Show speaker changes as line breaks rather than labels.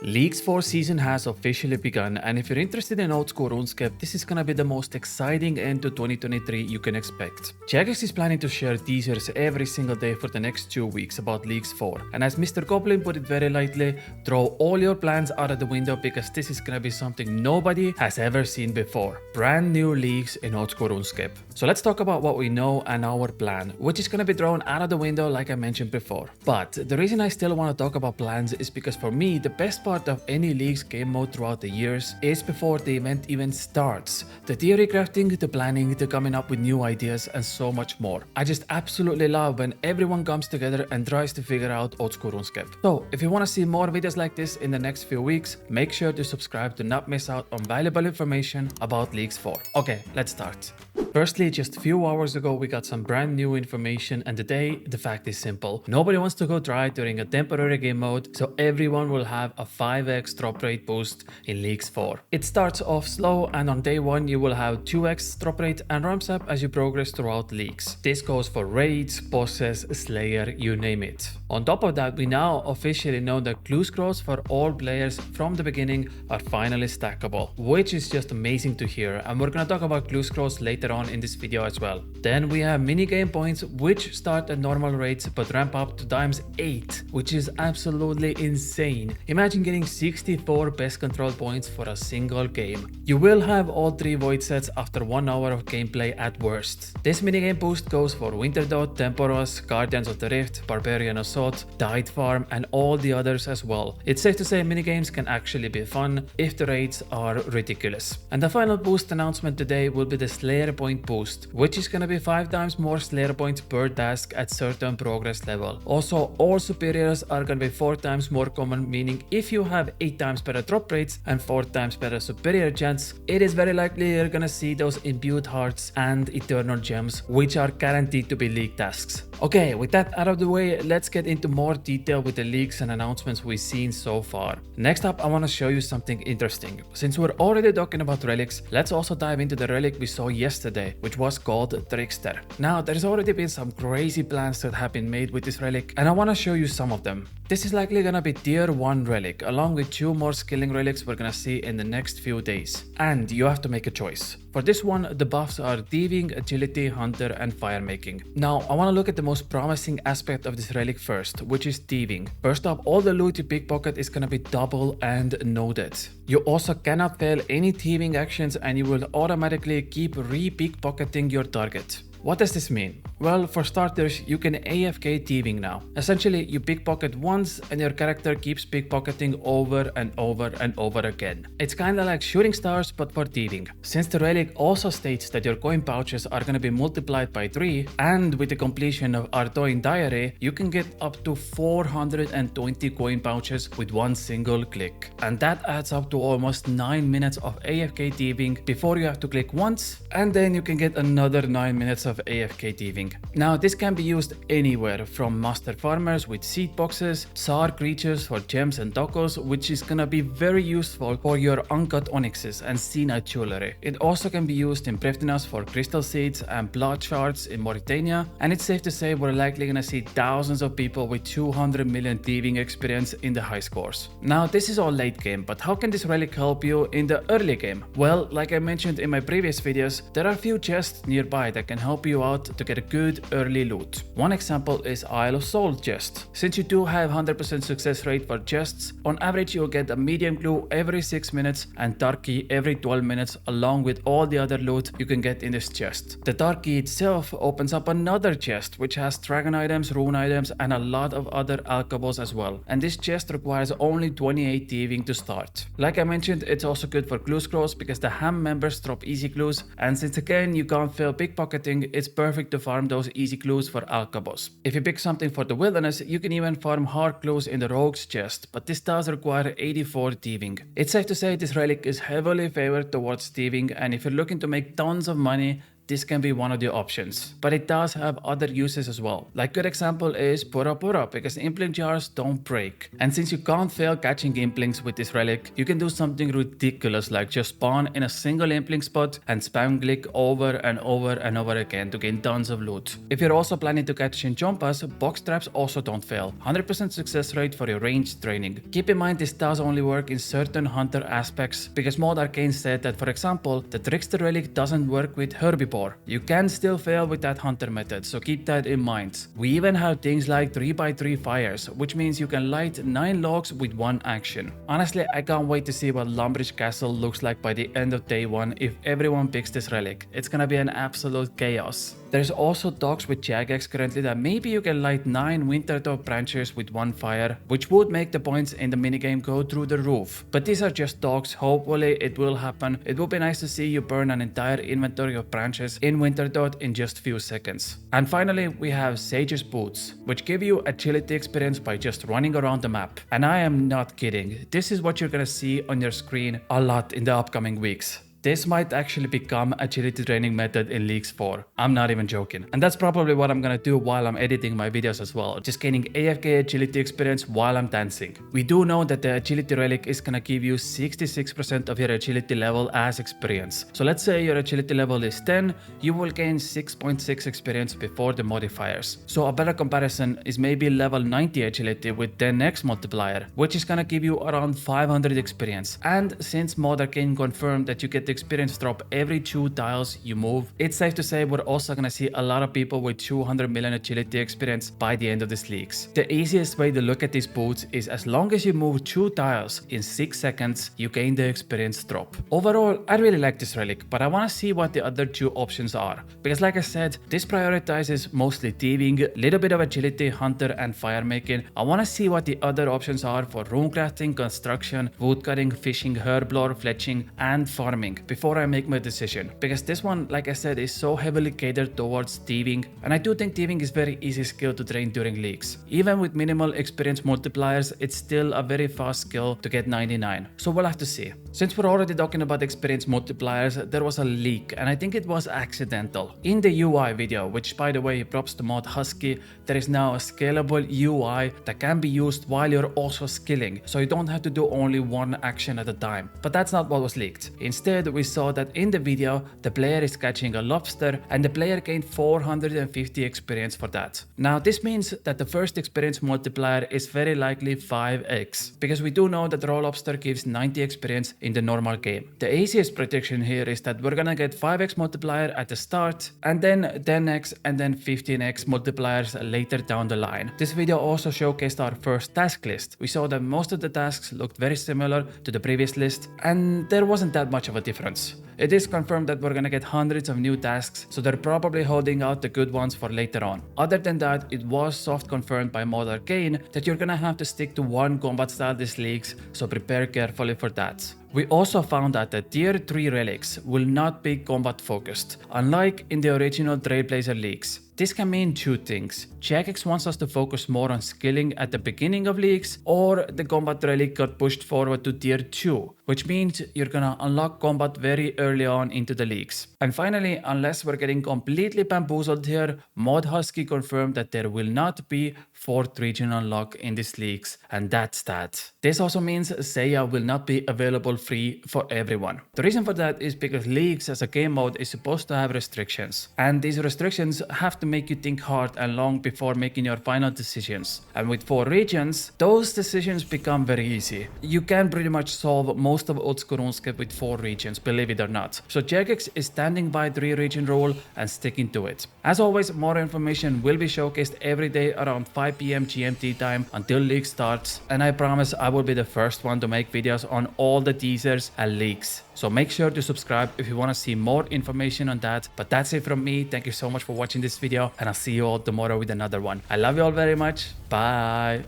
League's 4th season has officially begun, and if you're interested in old school Runescape, this is gonna be the most exciting end to 2023 you can expect. Jagex is planning to share teasers every single day for the next 2 weeks about League's 4, and as Mr. Goblin put it very lightly, throw all your plans out of the window because this is gonna be something nobody has ever seen before. Brand new leagues in old school Runescape. So let's talk about what we know and our plan, which is gonna be thrown out of the window like I mentioned before. But the reason I still want to talk about plans is because for me, the best part of any league's game mode throughout the years is before the event even starts. The theory crafting, the planning, the coming up with new ideas and so much more. I just absolutely love when everyone comes together and tries to figure out old school Runescape. So if you want to see more videos like this in the next few weeks, make sure to subscribe to not miss out on valuable information about Leagues 4. Okay, let's start. Firstly, just a few hours ago we got some brand new information, and today the fact is simple. Nobody wants to go dry during a temporary game mode, so everyone will have a 5x drop rate boost in Leagues 4. It starts off slow, and on day 1 you will have 2x drop rate and ramps up as you progress throughout leagues. This goes for raids, bosses, slayer, you name it. On top of that, we now officially know that clue scrolls for all players from the beginning are finally stackable, which is just amazing to hear, and we're gonna talk about clue scrolls later on in this video as well. Then we have mini game points, which start at normal rates but ramp up to ×8, which is absolutely insane. Imagine getting 64 best control points for a single game. You will have all 3 void sets after 1 hour of gameplay at worst. This minigame boost goes for Winter Dot, Temporos, Guardians of the Rift, Barbarian Assault, Tide Farm and all the others as well. It's safe to say minigames can actually be fun if the rates are ridiculous. And the final boost announcement today will be the Slayer point boost, which is gonna be 5 times more Slayer points per task at certain progress level. Also, all superiors are gonna be 4 times more common, meaning if you have 8 times better drop rates and 4 times better superior chance, it is very likely you're gonna see those imbued hearts and eternal gems, which are guaranteed to be league tasks. Okay, with that out of the way, let's get into more detail with the leaks and announcements we've seen so far. Next up, I want to show you something interesting. Since we're already talking about relics, let's also dive into the relic we saw yesterday, which was called Trickster. Now, there's already been some crazy plans that have been made with this relic, and I want to show you some of them. This is likely gonna be tier 1 relic, along with 2 more skilling relics we're gonna see in the next few days. And you have to make a choice. For this one, the buffs are thieving, agility, hunter and fire making. Now, I want to look at the most promising aspect of this relic first, which is thieving. First up, all the loot you pickpocket is gonna be double and noded. You also cannot fail any thieving actions and you will automatically keep re-pickpocketing your target. What does this mean? Well, for starters, you can AFK thieving now. Essentially, you pickpocket once and your character keeps pickpocketing over and over and over again. It's kinda like shooting stars but for thieving. Since the relic also states that your coin pouches are gonna be multiplied by 3, and with the completion of Artoin Diary, you can get up to 420 coin pouches with one single click. And that adds up to almost 9 minutes of AFK thieving before you have to click once, and then you can get another 9 minutes of AFK thieving. Now, this can be used anywhere from master farmers with seed boxes, Tsar creatures for gems and tokos, which is gonna be very useful for your uncut onyxes and Seanite jewelry. It also can be used in Prifddinas for crystal seeds and blood shards in Mauritania, and it's safe to say we're likely gonna see thousands of people with 200 million thieving experience in the high scores. Now, this is all late game, but how can this relic help you in the early game? Well, like I mentioned in my previous videos, there are a few chests nearby that can help you out to get a good early loot. One example is Isle of Soul chest. Since you do have 100% success rate for chests, on average you'll get a medium clue every 6 minutes and dark key every 12 minutes along with all the other loot you can get in this chest. The dark key itself opens up another chest which has dragon items, rune items and a lot of other alchemicals as well. And this chest requires only 28 thieving to start. Like I mentioned, it's also good for clue scrolls because the ham members drop easy clues, and since again you can't fail pickpocketing, it's perfect to farm those easy clues for alchemicals. If you pick something for the wilderness, you can even farm hard clues in the rogue's chest, but this does require 84 thieving. It's safe to say this relic is heavily favored towards thieving, and if you're looking to make tons of money, this can be one of the options. But it does have other uses as well. Like good example is Pura because implink jars don't break. And since you can't fail catching implinks with this relic, you can do something ridiculous like just spawn in a single implink spot and spam click over and over and over again to gain tons of loot. If you're also planning to catch chinchompas, box traps also don't fail. 100% success rate for your range training. Keep in mind this does only work in certain hunter aspects because Mod Arcane said that, for example, the Trickster relic doesn't work with herbivore. You can still fail with that hunter method, so keep that in mind. We even have things like 3x3 fires, which means you can light 9 logs with one action. Honestly, I can't wait to see what Lumbridge Castle looks like by the end of day 1 if everyone picks this relic. It's gonna be an absolute chaos. There's also talks with Jagex currently that maybe you can light 9 Wintertop branches with one fire, which would make the points in the minigame go through the roof. But these are just talks, hopefully it will happen. It would be nice to see you burn an entire inventory of branches in Winterdot in just few seconds. And finally, we have Sage's Boots, which give you agility experience by just running around the map. And I am not kidding, this is what you're gonna see on your screen a lot in the upcoming weeks. This might actually become agility training method in Leagues 4. I'm not even joking. And that's probably what I'm gonna do while I'm editing my videos as well. Just gaining AFK agility experience while I'm dancing. We do know that the agility relic is gonna give you 66% of your agility level as experience. So let's say your agility level is 10, you will gain 6.6 experience before the modifiers. So a better comparison is maybe level 90 agility with 10x multiplier, which is gonna give you around 500 experience. And since Mod Arcane confirmed that you get the experience drop every 2 tiles you move, it's safe to say we're also gonna see a lot of people with 200 million agility experience by the end of this leagues. The easiest way to look at these boots is as long as you move 2 tiles in 6 seconds, you gain the experience drop. Overall, I really like this relic, but I wanna see what the other 2 options are. Because like I said, this prioritizes mostly thieving, little bit of agility, hunter and fire making. I wanna see what the other options are for runecrafting, construction, woodcutting, fishing, herblore, fletching and farming before I make my decision, because this one, like I said, is so heavily catered towards thieving, and I do think thieving is very easy skill to train during leagues. Even with minimal experience multipliers, it's still a very fast skill to get 99, so we'll have to see. Since we're already talking about experience multipliers, there was a leak, and I think it was accidental. In the UI video, which by the way props to mod Husky, there is now a scalable UI that can be used while you're also skilling, so you don't have to do only one action at a time. But that's not what was leaked. Instead, we saw that in the video, the player is catching a lobster and the player gained 450 experience for that. Now this means that the first experience multiplier is very likely 5x, because we do know that raw lobster gives 90 experience in the normal game. The easiest prediction here is that we're gonna get 5x multiplier at the start and then 10x and then 15x multipliers later down the line. This video also showcased our first task list. We saw that most of the tasks looked very similar to the previous list and there wasn't that much of a difference. It is confirmed that we're gonna get hundreds of new tasks, so they're probably holding out the good ones for later on. Other than that, it was soft confirmed by Mod Arcane that you're gonna have to stick to one combat style this leagues, so prepare carefully for that. We also found out that tier 3 relics will not be combat focused, unlike in the original Trailblazer leagues. This can mean 2 things. Jagex wants us to focus more on skilling at the beginning of leagues, or the combat relic got pushed forward to tier 2, which means you're gonna unlock combat very early on into the leagues. And finally, unless we're getting completely bamboozled here, Mod Husky confirmed that there will not be 4th region unlock in these leagues, and that's that. This also means Seiya will not be available free for everyone. The reason for that is because leagues as a game mode is supposed to have restrictions, and these restrictions have to make you think hard and long before making your final decisions. And with 4 regions, those decisions become very easy. You can pretty much solve most of old school RuneScape with 4 regions, believe it or not. So Jagex is standing by 3 region rule and sticking to it. As always, more information will be showcased every day around 5 PM GMT time until league starts, and I promise I will be the first one to make videos on all the teasers and leaks. So make sure to subscribe if you want to see more information on that. But that's it from me. Thank you so much for watching this video, and I'll see you all tomorrow with another one. I love you all very much. Bye.